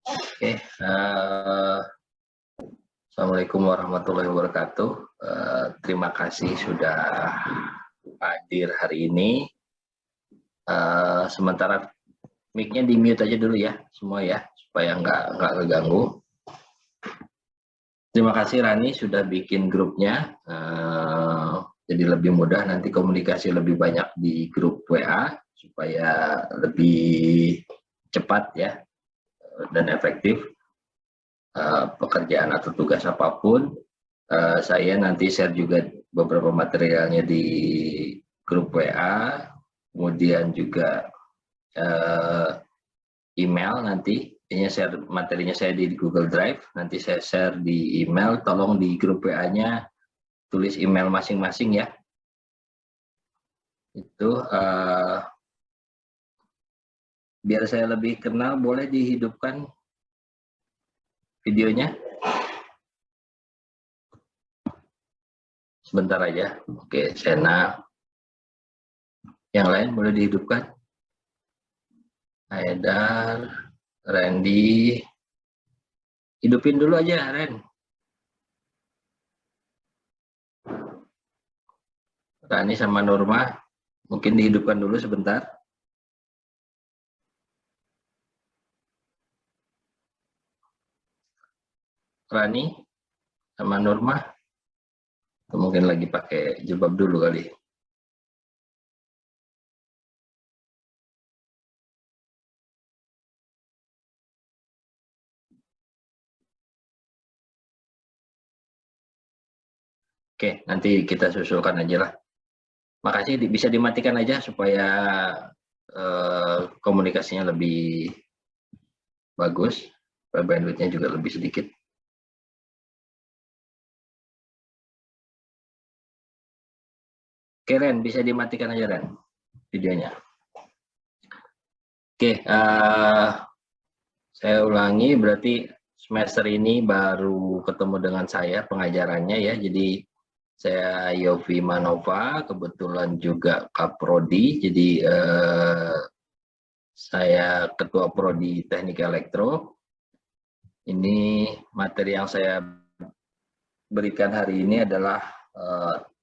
Oke, Assalamualaikum warahmatullahi wabarakatuh. Terima kasih sudah hadir hari ini. Sementara mic-nya di mute aja dulu ya, semua ya, supaya nggak keganggu. Terima kasih Rani sudah bikin grupnya, jadi lebih mudah nanti komunikasi lebih banyak di grup WA supaya lebih cepat ya dan efektif. Pekerjaan atau tugas apapun, saya nanti share juga beberapa materialnya di grup WA, kemudian juga email nanti, ini share materinya saya di Google Drive, nanti saya share di email, tolong di grup WA-nya tulis email masing-masing ya. Itu biar saya lebih kenal, boleh dihidupkan videonya sebentar aja. Oke, Sena, yang lain boleh dihidupkan. Haidar, Randy, hidupin dulu aja Ren. Rani sama Norma, mungkin dihidupkan dulu sebentar. Rani sama Norma, mungkin lagi pakai jilbab dulu kali. Oke, nanti kita susulkan aja lah. Makasih, bisa dimatikan aja supaya komunikasinya lebih bagus, bandwidth-nya juga lebih sedikit. Oke Ren, bisa dimatikan aja Ren videonya. Oke, saya ulangi, berarti semester ini baru ketemu dengan saya pengajarannya ya. Jadi saya Yofi Manova, kebetulan juga Kaprodi. Jadi saya Ketua Prodi Teknik Elektro. Ini materi yang saya berikan hari ini adalah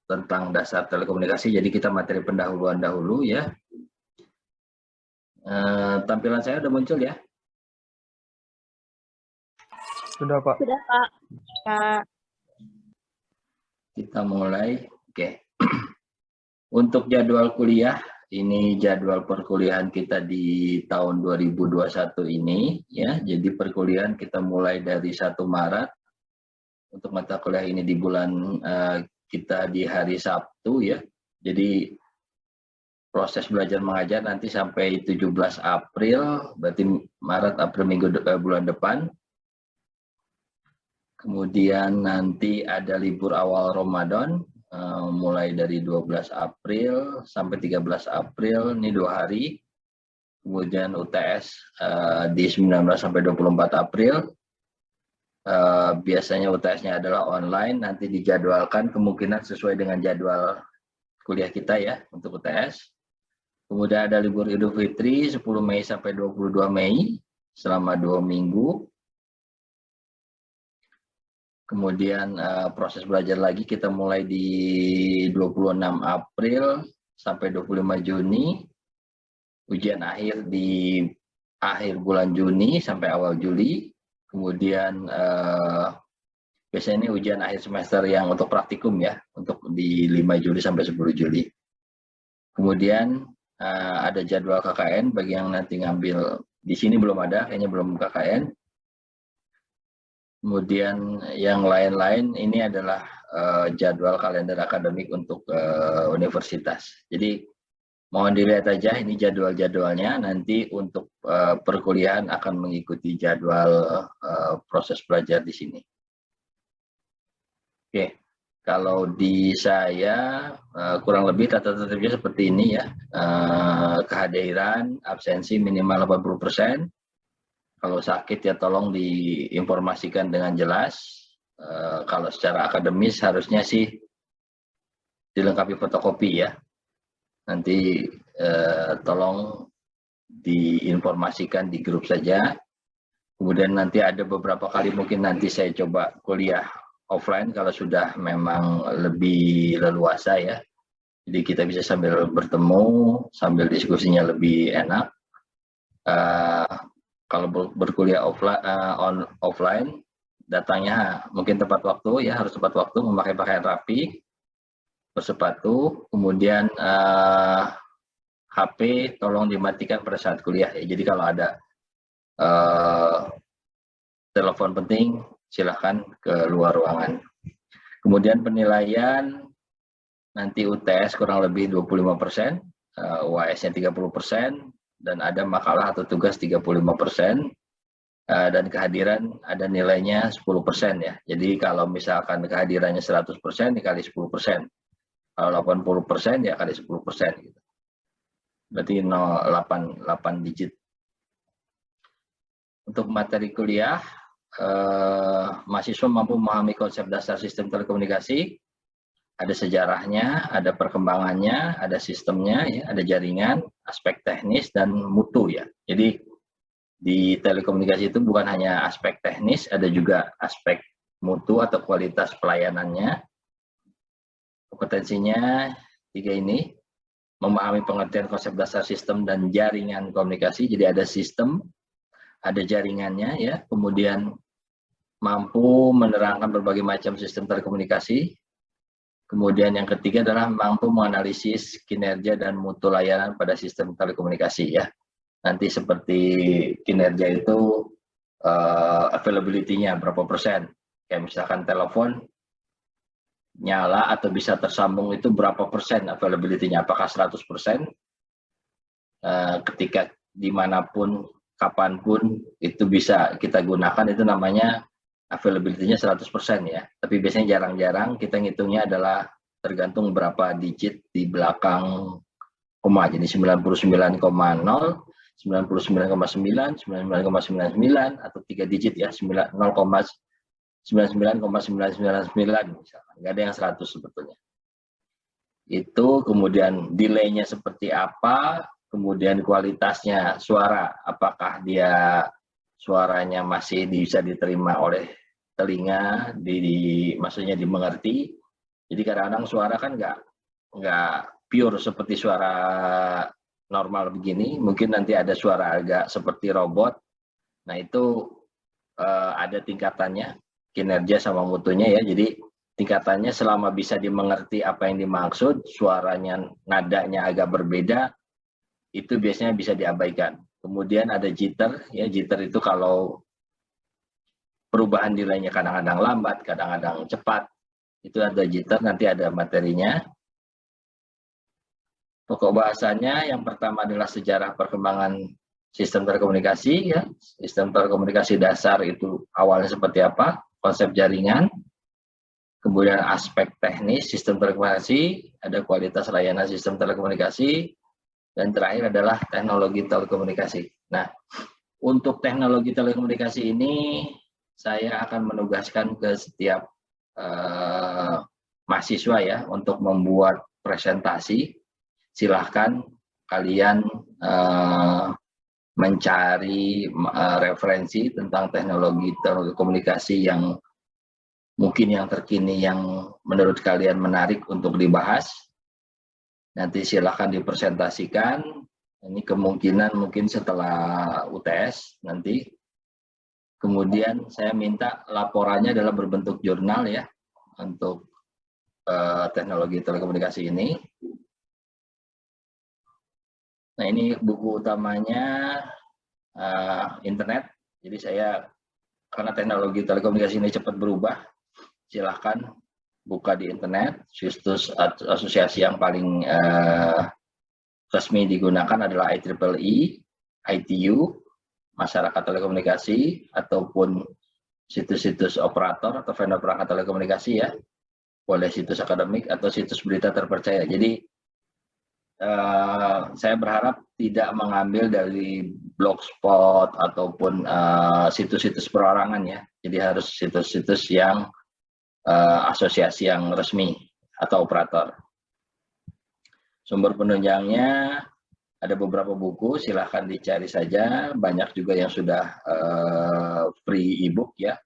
tentang dasar telekomunikasi. Jadi kita materi pendahuluan dahulu ya. Tampilan saya udah muncul ya? Sudah Pak. Sudah Pak. Kita mulai. Oke. Untuk jadwal kuliah, ini jadwal perkuliahan kita di tahun 2021 ini ya. Jadi perkuliahan kita mulai dari 1 Maret. Untuk mata kuliah ini di bulan kita di hari Sabtu ya. Jadi proses belajar mengajar nanti sampai 17 April, berarti Maret, April, bulan depan. Kemudian nanti ada libur awal Ramadan, mulai dari 12 April sampai 13 April, ini 2 hari. Kemudian UTS di 19 sampai 24 April. Biasanya UTS-nya adalah online, nanti dijadwalkan kemungkinan sesuai dengan jadwal kuliah kita ya untuk UTS. Kemudian ada libur Idul Fitri 10 Mei sampai 22 Mei selama 2 minggu. Kemudian proses belajar lagi kita mulai di 26 April sampai 25 Juni. Ujian akhir di akhir bulan Juni sampai awal Juli. Kemudian biasanya ini ujian akhir semester yang untuk praktikum ya, untuk di 5 Juli sampai 10 Juli. Kemudian ada jadwal KKN bagi yang nanti ngambil, di sini belum ada, kayaknya belum KKN. Kemudian yang lain-lain ini adalah jadwal kalender akademik untuk universitas. Jadi mohon dilihat aja ini jadwal-jadwalnya, nanti untuk perkuliahan akan mengikuti jadwal proses belajar di sini. Oke, kalau di saya kurang lebih tata tertibnya seperti ini ya. Kehadiran, absensi minimal 80%. Kalau sakit ya tolong diinformasikan dengan jelas. Kalau secara akademis harusnya sih dilengkapi fotokopi ya. Nanti tolong diinformasikan di grup saja. Kemudian nanti ada beberapa kali mungkin nanti saya coba kuliah offline kalau sudah memang lebih leluasa ya. Jadi kita bisa sambil bertemu, sambil diskusinya lebih enak. Kalau berkuliah offline, datangnya mungkin tepat waktu ya, harus tepat waktu, memakai pakaian rapi, bersepatu, kemudian HP tolong dimatikan pada saat kuliah ya. Jadi kalau ada telepon penting, silahkan ke luar ruangan. Kemudian penilaian, nanti UTS kurang lebih 25%, UAS-nya 30%, dan ada makalah atau tugas 35%, dan kehadiran ada nilainya 10% ya. Jadi kalau misalkan kehadirannya 100% dikali 10%. Kalau 80% ya kali 10%. Gitu. Berarti 8 digit. Untuk materi kuliah, mahasiswa mampu memahami konsep dasar sistem telekomunikasi, ada sejarahnya, ada perkembangannya, ada sistemnya, ya, ada jaringan, aspek teknis, dan mutu ya. Jadi di telekomunikasi itu bukan hanya aspek teknis, ada juga aspek mutu atau kualitas pelayanannya. Kompetensinya 3 ini, memahami pengertian konsep dasar sistem dan jaringan komunikasi. Jadi ada sistem, ada jaringannya ya, kemudian mampu menerangkan berbagai macam sistem telekomunikasi. Kemudian yang ketiga adalah mampu menganalisis kinerja dan mutu layanan pada sistem telekomunikasi ya. Nanti seperti kinerja itu availability-nya berapa persen. Kayak misalkan telepon nyala atau bisa tersambung itu berapa persen availability-nya. Apakah 100%? Ketika dimanapun, kapanpun itu bisa kita gunakan, itu namanya availability-nya 100% ya. Tapi biasanya jarang-jarang kita ngitungnya adalah tergantung berapa digit di belakang koma. Jadi 99,0, 99,9, 99,99 atau 3 digit ya, 0,99,999 misalkan. Nggak ada yang 100 sebetulnya. Itu kemudian delay-nya seperti apa, kemudian kualitasnya suara, apakah dia suaranya masih bisa diterima oleh telinga, maksudnya dimengerti. Jadi kadang-kadang suara kan nggak pure seperti suara normal begini, mungkin nanti ada suara agak seperti robot. Nah itu ada tingkatannya, kinerja sama mutunya ya. Jadi tingkatannya selama bisa dimengerti apa yang dimaksud, suaranya, nadanya agak berbeda, itu biasanya bisa diabaikan. Kemudian ada jitter, ya jitter itu kalau perubahan delay-nya kadang-kadang lambat, kadang-kadang cepat, itu ada jitter, nanti ada materinya. Pokok bahasanya yang pertama adalah sejarah perkembangan sistem telekomunikasi, ya. Sistem telekomunikasi dasar itu awalnya seperti apa, konsep jaringan, kemudian aspek teknis sistem telekomunikasi, ada kualitas layanan sistem telekomunikasi, dan terakhir adalah teknologi telekomunikasi. Nah, untuk teknologi telekomunikasi ini saya akan menugaskan ke setiap mahasiswa ya untuk membuat presentasi. Silahkan kalian mencari referensi tentang teknologi telekomunikasi yang mungkin yang terkini yang menurut kalian menarik untuk dibahas. Nanti silahkan dipresentasikan. Ini kemungkinan mungkin setelah UTS nanti. Kemudian saya minta laporannya adalah berbentuk jurnal ya untuk teknologi telekomunikasi ini. Nah ini buku utamanya internet. Jadi saya karena teknologi telekomunikasi ini cepat berubah, silahkan buka di internet. Situs asosiasi yang paling resmi digunakan adalah IEEE, ITU, Masyarakat Telekomunikasi, ataupun situs-situs operator atau vendor perangkat telekomunikasi ya. Boleh situs akademik atau situs berita terpercaya. Jadi saya berharap tidak mengambil dari blogspot ataupun situs-situs perorangan ya. Jadi harus situs-situs yang asosiasi yang resmi atau operator. Sumber penunjangnya Ada beberapa buku, silahkan dicari saja. Banyak juga yang sudah free ebook ya.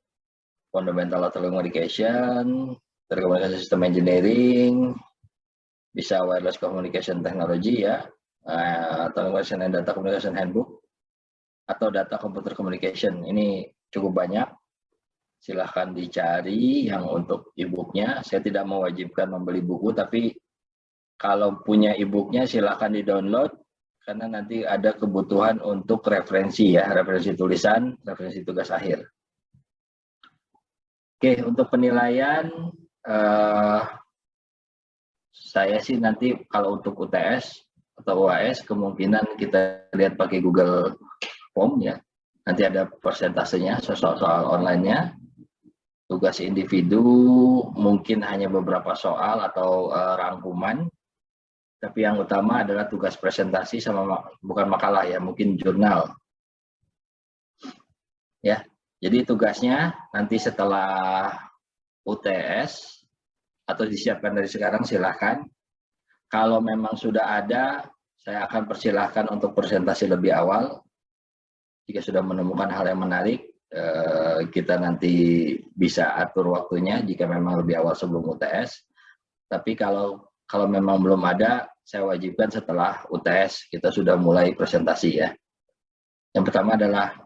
Fundamental of Telecommunication, Telecommunication System Engineering, bisa Wireless Communication Technology ya, Telecommunication and Data Communication Handbook, atau Data Computer Communication. Ini cukup banyak. Silahkan dicari yang untuk e-booknya. Saya tidak mewajibkan membeli buku, tapi kalau punya e-booknya silahkan di-download, karena nanti ada kebutuhan untuk referensi ya, referensi tulisan, referensi tugas akhir. Oke, untuk penilaian, saya sih nanti kalau untuk UTS atau UAS, kemungkinan kita lihat pakai Google Form ya. Nanti ada persentasenya, soal-soal online-nya. Tugas individu mungkin hanya beberapa soal atau rangkuman. Tapi yang utama adalah tugas presentasi sama bukan makalah ya, mungkin jurnal. Ya, jadi tugasnya nanti setelah UTS atau disiapkan dari sekarang silahkan. Kalau memang sudah ada, saya akan persilahkan untuk presentasi lebih awal. Jika sudah menemukan hal yang menarik, kita nanti bisa atur waktunya jika memang lebih awal sebelum UTS. Tapi kalau memang belum ada, saya wajibkan setelah UTS kita sudah mulai presentasi ya. Yang pertama adalah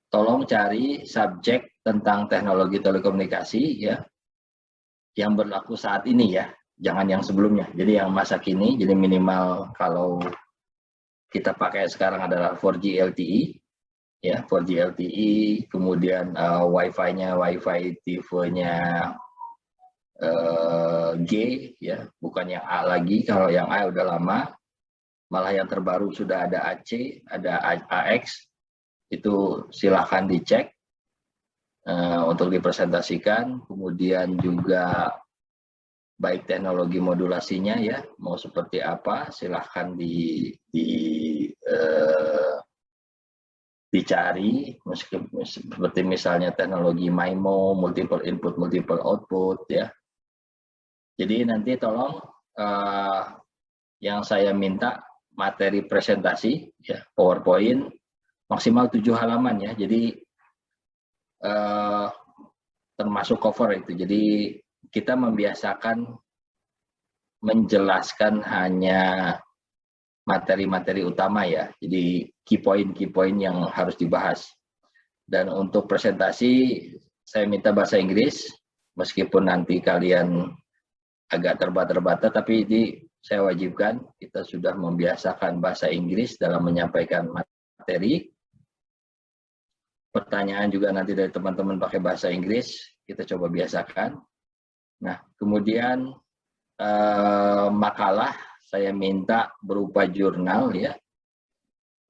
tolong cari subjek tentang teknologi telekomunikasi ya, yang berlaku saat ini ya, jangan yang sebelumnya. Jadi yang masa kini, jadi minimal kalau kita pakai sekarang adalah 4G LTE ya, 4G LTE, kemudian Wi-Fi-nya Wi-Fi tipenya G ya, bukan yang A lagi. Kalau yang A udah lama, malah yang terbaru sudah ada AC, ada AX, itu silahkan dicek untuk dipresentasikan. Kemudian juga baik teknologi modulasinya ya, mau seperti apa, silahkan dicari, seperti misalnya teknologi MIMO, multiple input, multiple output ya. Jadi nanti tolong yang saya minta materi presentasi ya, PowerPoint maksimal 7 halaman ya. Jadi termasuk cover itu. Jadi kita membiasakan menjelaskan hanya materi-materi utama ya. Jadi key point yang harus dibahas. Dan untuk presentasi saya minta bahasa Inggris, meskipun nanti kalian agak terbata-bata, tapi ini saya wajibkan, kita sudah membiasakan bahasa Inggris dalam menyampaikan materi. Pertanyaan juga nanti dari teman-teman pakai bahasa Inggris, kita coba biasakan. Nah, kemudian makalah saya minta berupa jurnal ya,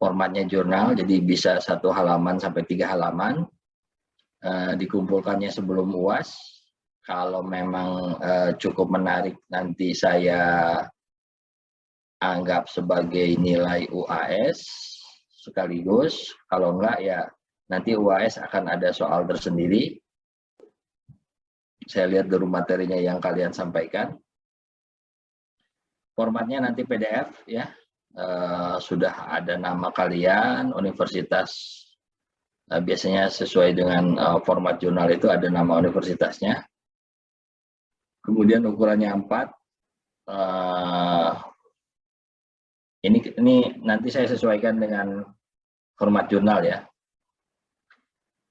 formatnya jurnal, jadi bisa 1 halaman sampai 3 halaman, dikumpulkannya sebelum UAS. Kalau memang cukup menarik, nanti saya anggap sebagai nilai UAS sekaligus. Kalau enggak ya nanti UAS akan ada soal tersendiri. Saya lihat dari materinya yang kalian sampaikan. Formatnya nanti PDF ya. Sudah ada nama kalian, universitas. Biasanya sesuai dengan format jurnal itu ada nama universitasnya. Kemudian ukurannya 4. Ini nanti saya sesuaikan dengan format jurnal ya.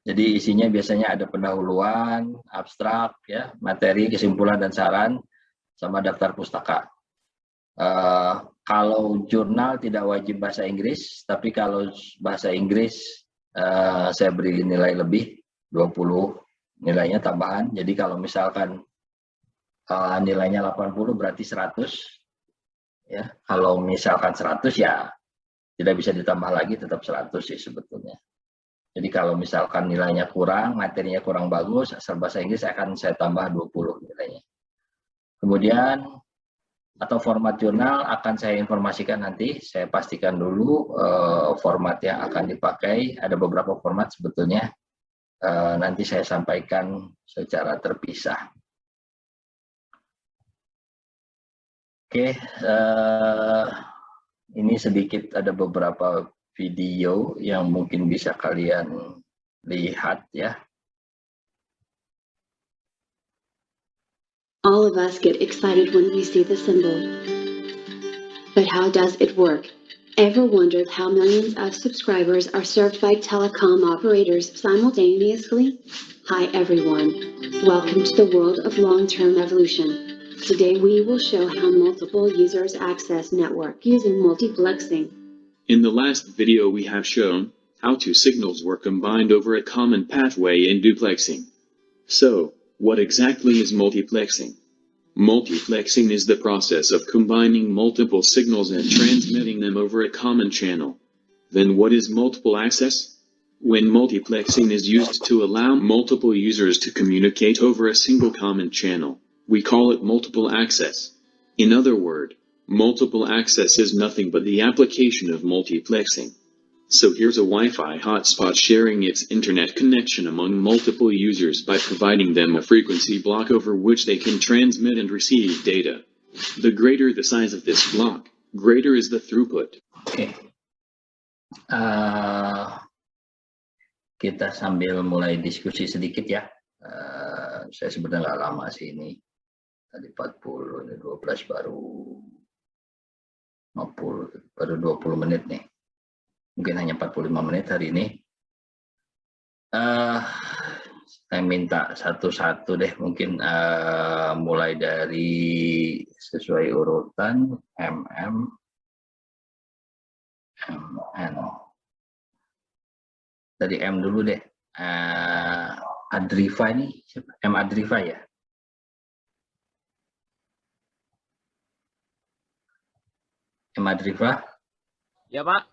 Jadi isinya biasanya ada pendahuluan, abstrak ya, materi, kesimpulan dan saran, sama daftar pustaka. Kalau jurnal tidak wajib bahasa Inggris, tapi kalau bahasa Inggris saya beri nilai lebih 20 nilainya tambahan. Jadi kalau misalkan nilainya 80 berarti 100 ya. Kalau misalkan 100 ya tidak bisa ditambah lagi, tetap 100 sih sebetulnya. Jadi kalau misalkan nilainya kurang, materinya kurang bagus, asal bahasa Inggris akan saya tambah 20 nilainya. Kemudian atau format jurnal akan saya informasikan nanti, saya pastikan dulu format yang akan dipakai. Ada beberapa format sebetulnya, nanti saya sampaikan secara terpisah. Oke, Ini sedikit ada beberapa video yang mungkin bisa kalian lihat ya. All of us get excited when we see the symbol. But how does it work? Ever wondered how millions of subscribers are served by telecom operators simultaneously? Hi everyone. Welcome to the world of long-term evolution. Today we will show how multiple users access network using multiplexing. In the last video we have shown how two signals were combined over a common pathway in duplexing. So, what exactly is multiplexing? Multiplexing is the process of combining multiple signals and transmitting them over a common channel. Then what is multiple access? When multiplexing is used to allow multiple users to communicate over a single common channel, we call it multiple access. In other words, multiple access is nothing but the application of multiplexing. So here's a Wi-Fi hotspot sharing its internet connection among multiple users by providing them a frequency block over which they can transmit and receive data. The greater the size of this block, greater is the throughput. Oke. Kita sambil mulai diskusi sedikit ya. Saya sebenarnya nggak lama sih ini. Tadi 40, ini 12 baru 50, baru 20 menit nih. Mungkin hanya 45 menit hari ini. Saya minta satu-satu deh, mungkin mulai dari sesuai urutan MN. Dari M dulu deh. Adrifa ini siapa? M Adrifa ya? M Adrifa? Ya Pak.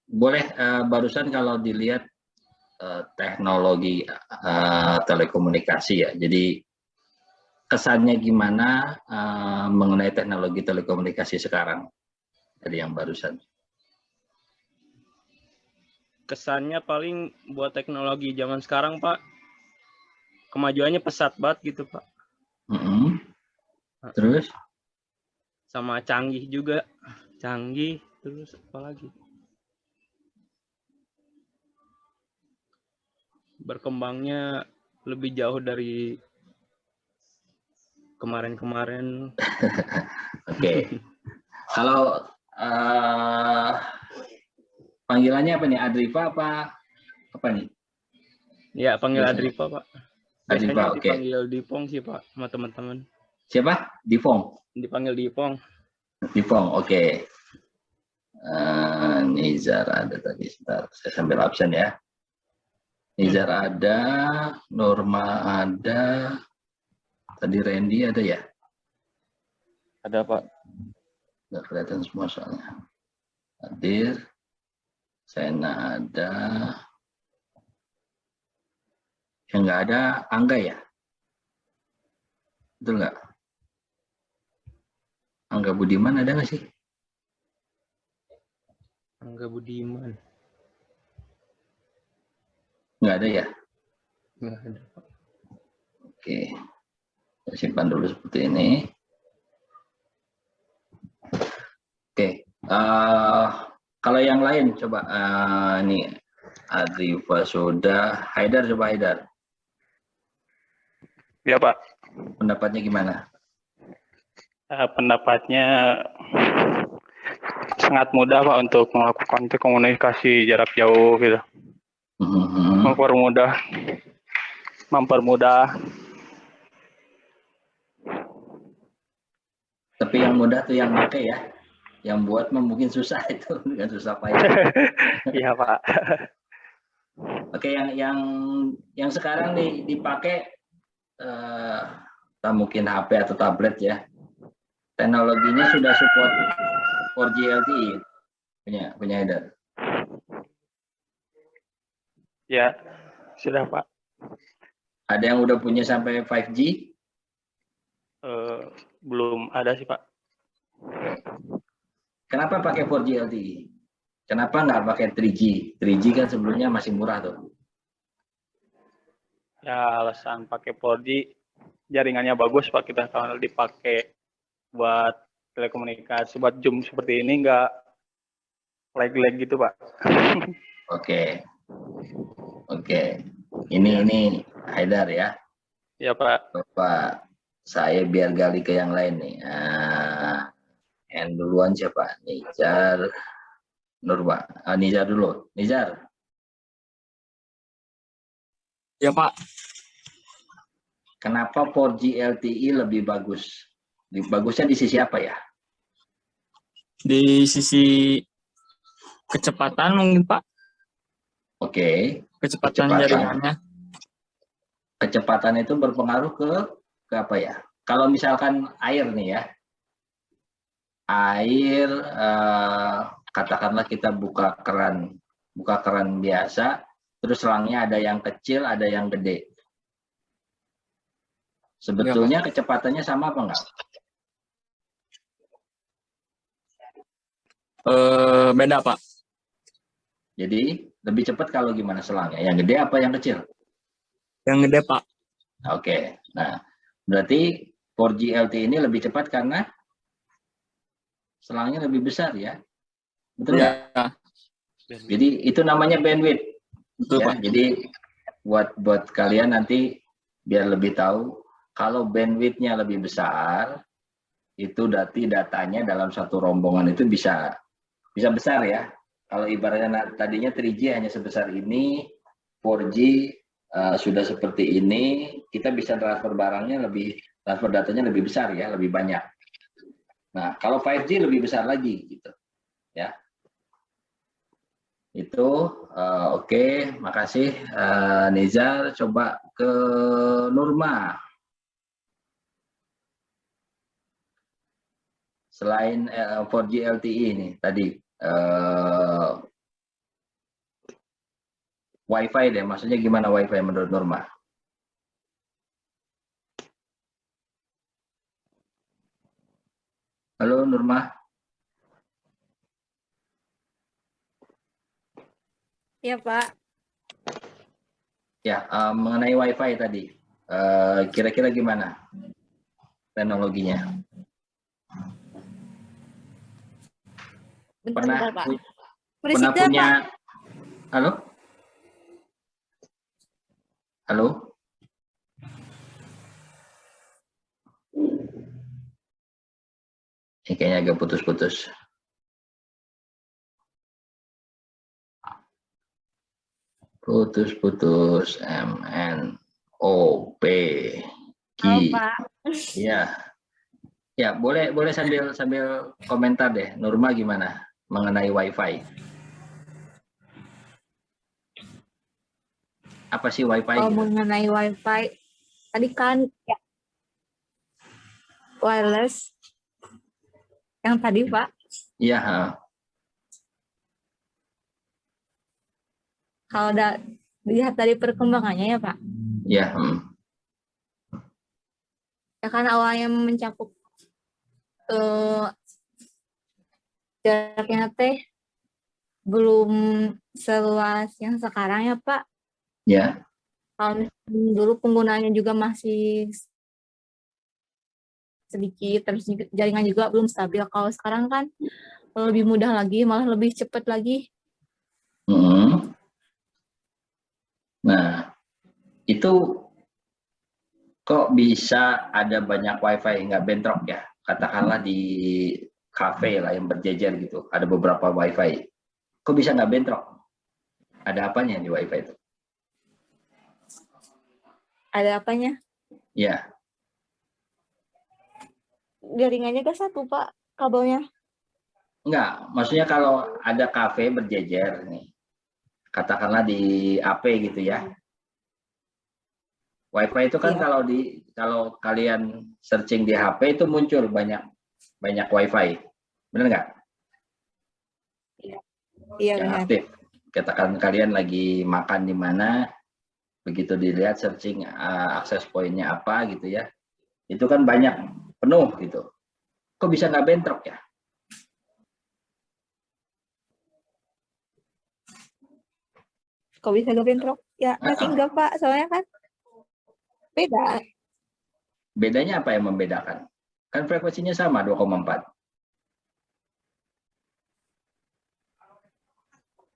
Boleh barusan kalau dilihat teknologi telekomunikasi ya. Jadi kesannya gimana mengenai teknologi telekomunikasi sekarang? Dari yang barusan. Kesannya paling buat teknologi zaman sekarang Pak, kemajuannya pesat banget gitu Pak. Terus? Sama canggih juga, canggih. Terus apa lagi? Berkembangnya lebih jauh dari kemarin-kemarin. Oke. Kalau panggilannya apa nih? Adrifa apa nih? Ya, panggil Adrifa Pak. Adrifa, biasanya dipanggil Dipong sih Pak sama teman-teman. Siapa? Dipong? Dipanggil Dipong. Dipong, oke. Nizar ada tadi, sebentar. Saya sambil absen ya. Nizar ada, Norma ada, tadi Randy ada ya? Ada Pak. Nggak kelihatan semua soalnya. Hadir, Sena ada. Yang nggak ada, Angga ya? Betul nggak? Angga Budiman ada nggak sih? Angga Budiman. Nggak ada ya? Nggak ada Pak. Oke. Saya simpan dulu seperti ini. Oke. Kalau yang lain coba ini Adrifa sudah. Haidar, coba Haidar. Ya Pak. Pendapatnya gimana? Pendapatnya sangat mudah Pak untuk melakukan komunikasi jarak jauh gitu. Mempermudah. Tapi yang mudah tuh yang pakai ya. Yang buat mungkin susah itu, dengan susah payah. Iya Pak. Oke, yang sekarang dipakai mungkin HP atau tablet ya. Teknologinya sudah support 4G LTE punya Haidar. Ya, sudah Pak. Ada yang udah punya sampai 5G? Belum ada sih Pak. Kenapa pakai 4G LTE? Kenapa nggak pakai 3G? 3G kan sebelumnya masih murah tuh. Ya alasan pakai 4G jaringannya bagus Pak, kita kalau dipakai buat telekomunikasi buat Zoom seperti ini nggak lag-lag gitu, Pak. Oke. Ini Haidar ya. Ya, Pak. Bapak, saya biar gali ke yang lain nih. Yang duluan siapa? Nizar, Nurba. Nizar dulu. Nizar. Ya Pak, Kenapa 4G LTE lebih bagus? Bagusnya di sisi apa ya? di sisi kecepatan mungkin Pak, Oke. kecepatan Kecepatan. jaringannya. Kecepatan itu berpengaruh ke apa ya? Kalau misalkan air nih ya. Air, katakanlah kita buka keran biasa, terus selangnya ada yang kecil, ada yang gede. Sebetulnya kecepatannya sama apa enggak? Beda Pak. Jadi lebih cepat kalau gimana selangnya? Yang gede apa yang kecil? Yang gede Pak. Oke. Nah, berarti 4G LTE ini lebih cepat karena selangnya lebih besar ya? Betul nggak? Ya, Jadi itu namanya bandwidth. betul Ya, Pak. jadi buat kalian nanti biar lebih tahu, kalau bandwidthnya lebih besar, itu datanya dalam satu rombongan itu bisa besar ya. Kalau ibaratnya tadinya 3G hanya sebesar ini, 4G sudah seperti ini, kita bisa transfer datanya lebih besar ya, lebih banyak. Nah, kalau 5G lebih besar lagi gitu ya. Itu oke, makasih Nizar. Coba ke Nurma. Selain 4G LTE ini tadi Wi-Fi deh, maksudnya gimana Wi-Fi menurut Nurma? Halo Nurma. Ya, Pak. Ya, mengenai Wi-Fi tadi, kira-kira gimana teknologinya? Bentar, Pak. Pernah Presiden, punya? Pak. Halo? Halo? Ini kayaknya agak putus-putus. Putus-putus. MNOP. Halo, Pak. Ya. Ya, boleh sambil komentar deh. Nurma gimana mengenai Wi-Fi? Apa sih Wi-Fi? Kalau Gitu? mengenai Wi-Fi, tadi kan ya, wireless. Yang tadi, Pak. Iya. Kalau dilihat dari perkembangannya ya, Pak. Iya. Ya kan awalnya mencakup jaraknya teh belum seluas yang sekarang ya, Pak. Ya. Kalau dulu penggunaannya juga masih sedikit, terus jaringan juga belum stabil. Kalau sekarang kan lebih mudah lagi, malah lebih cepat lagi. Nah, itu kok bisa ada banyak Wi-Fi nggak bentrok ya? Katakanlah di kafe lah yang berjejer gitu, ada beberapa Wi-Fi. Kok bisa nggak bentrok? Ada apanya di Wi-Fi itu? Ada apanya? Ya. Jaringannya ke satu, Pak, kabelnya. Enggak, maksudnya kalau ada kafe berjejer nih, katakanlah di AP gitu ya. Wi-Fi itu kan kalau kalian searching di HP itu muncul banyak Wi-Fi, benar nggak? Iya, Yang benar. aktif. Katakan kalian lagi makan di mana, begitu dilihat searching akses poinnya apa gitu ya, itu kan banyak, penuh gitu. Kok bisa nggak bentrok ya? Kok bisa gak bentrok? Ya, pasti enggak, Pak. Soalnya kan beda. Bedanya apa yang membedakan? Kan frekuensinya sama 2,4.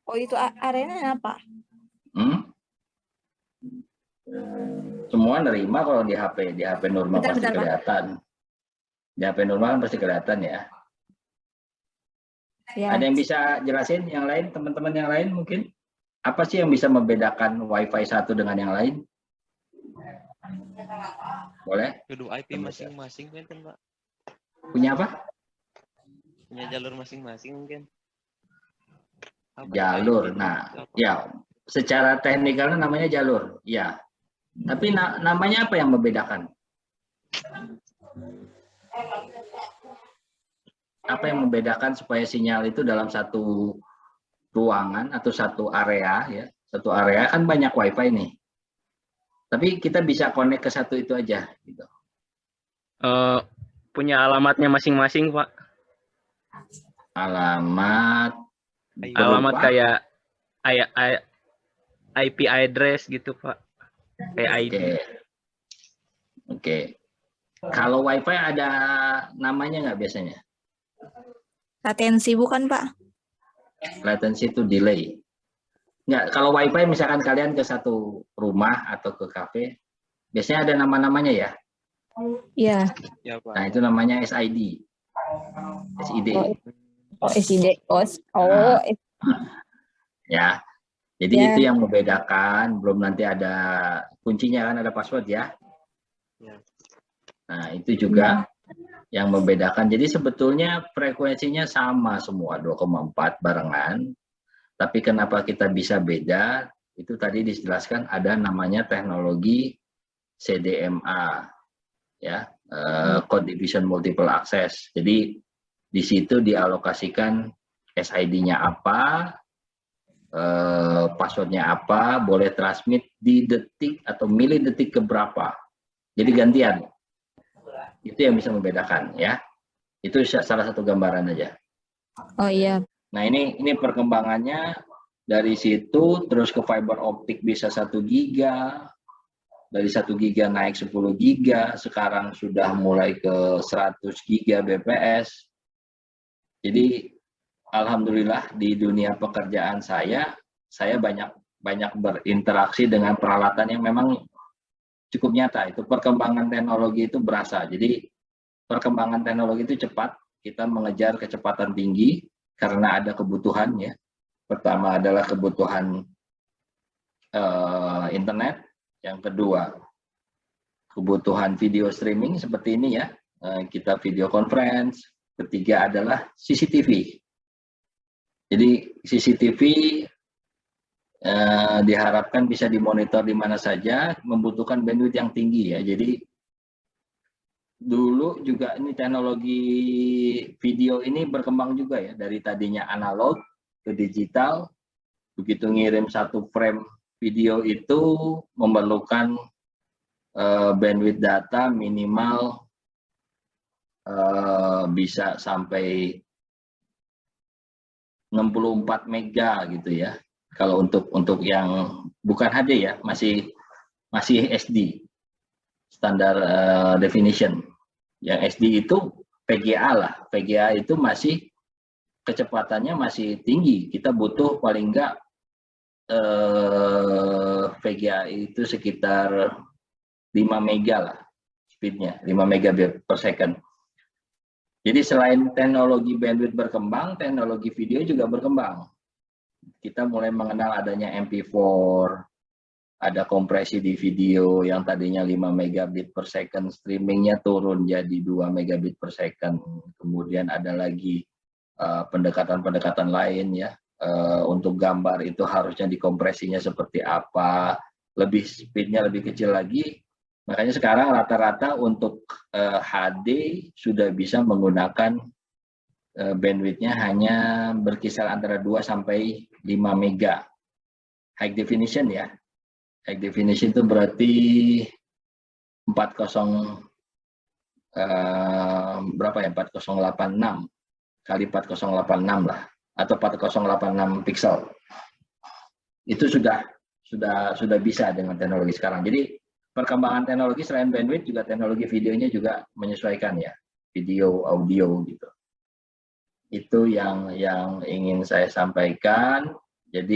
Oh, itu arenanya apa? Hmm? Semua nerima kalau di HP normal Bentar, pasti bentar, Pak. kelihatan. Di HP normal kan pasti kelihatan ya. Ya. Ada yang bisa jelasin yang lain, teman-teman yang lain mungkin? Apa sih yang bisa membedakan WiFi satu dengan yang lain? Boleh? Kudu IP masing-masing kan, Pak? Punya apa? Punya jalur masing-masing mungkin. Apa Jalur. IP? Nah, Apa? ya secara teknikalnya namanya jalur. Ya. Tapi namanya apa yang membedakan? Apa yang membedakan supaya sinyal itu dalam satu ruangan atau satu area ya? Satu area kan banyak WiFi nih. Tapi kita bisa connect ke satu itu aja gitu. Punya alamatnya masing-masing, Pak. Alamat Alamat berupa kayak IP address gitu, Pak. Kayak ID. Oke. Kalau WiFi ada namanya nggak biasanya? Latensi bukan, Pak? Latency itu delay. Nggak, kalau WiFi misalkan kalian ke satu rumah atau ke kafe, biasanya ada nama-namanya ya. Iya. Ya, Pak. Nah, itu namanya SID. SID. Oh, SID. Nah. Ya. Jadi Ya. itu yang membedakan, belum nanti ada kuncinya kan, ada password ya. Ya. Nah, itu juga yang membedakan. Jadi sebetulnya frekuensinya sama semua 2,4 barengan. Tapi kenapa kita bisa beda? Itu tadi dijelaskan ada namanya teknologi CDMA ya, Code Division Multiple Access. Jadi di situ dialokasikan SID-nya apa, passwordnya apa, boleh transmit di detik atau milidetik keberapa. Jadi gantian. Itu yang bisa membedakan ya. Itu salah satu gambaran aja. Oh iya. Nah ini perkembangannya dari situ terus ke fiber optik bisa 1 giga, dari 1 giga naik 10 giga, sekarang sudah mulai ke 100 giga bps. Jadi alhamdulillah di dunia pekerjaan saya banyak berinteraksi dengan peralatan yang memang cukup nyata. Itu perkembangan teknologi itu berasa. Jadi perkembangan teknologi itu cepat, kita mengejar kecepatan tinggi karena ada kebutuhan ya. Pertama adalah kebutuhan internet, yang kedua kebutuhan video streaming seperti ini ya, kita video conference, ketiga adalah CCTV. Jadi CCTV diharapkan bisa dimonitor di mana saja, membutuhkan bandwidth yang tinggi ya. Jadi dulu juga ini teknologi video ini berkembang juga ya, dari tadinya analog ke digital. Begitu ngirim satu frame video itu memerlukan bandwidth data minimal bisa sampai 64 mega gitu ya. Kalau untuk yang bukan HD ya, masih SD, standar definition. Yang SD itu VGA lah, VGA itu masih kecepatannya masih tinggi. Kita butuh paling enggak VGA itu sekitar 5 mega lah speednya, 5 megabit per second. Jadi selain teknologi bandwidth berkembang, teknologi video juga berkembang. Kita mulai mengenal adanya MP4, ada kompresi di video yang tadinya 5 megabit per second, streamingnya turun jadi 2 megabit per second. Kemudian ada lagi pendekatan-pendekatan lain ya, untuk gambar itu harusnya dikompresinya seperti apa, lebih speednya lebih kecil lagi. Makanya sekarang rata-rata untuk HD sudah bisa menggunakan bandwidthnya hanya berkisar antara 2 sampai 5 mega. High definition ya. High definition itu berarti 4086 kali 4086 lah, atau 4086 pixel. Itu sudah bisa dengan teknologi sekarang. Jadi perkembangan teknologi selain bandwidth juga teknologi videonya juga menyesuaikan ya, video, audio gitu. Itu yang ingin saya sampaikan. Jadi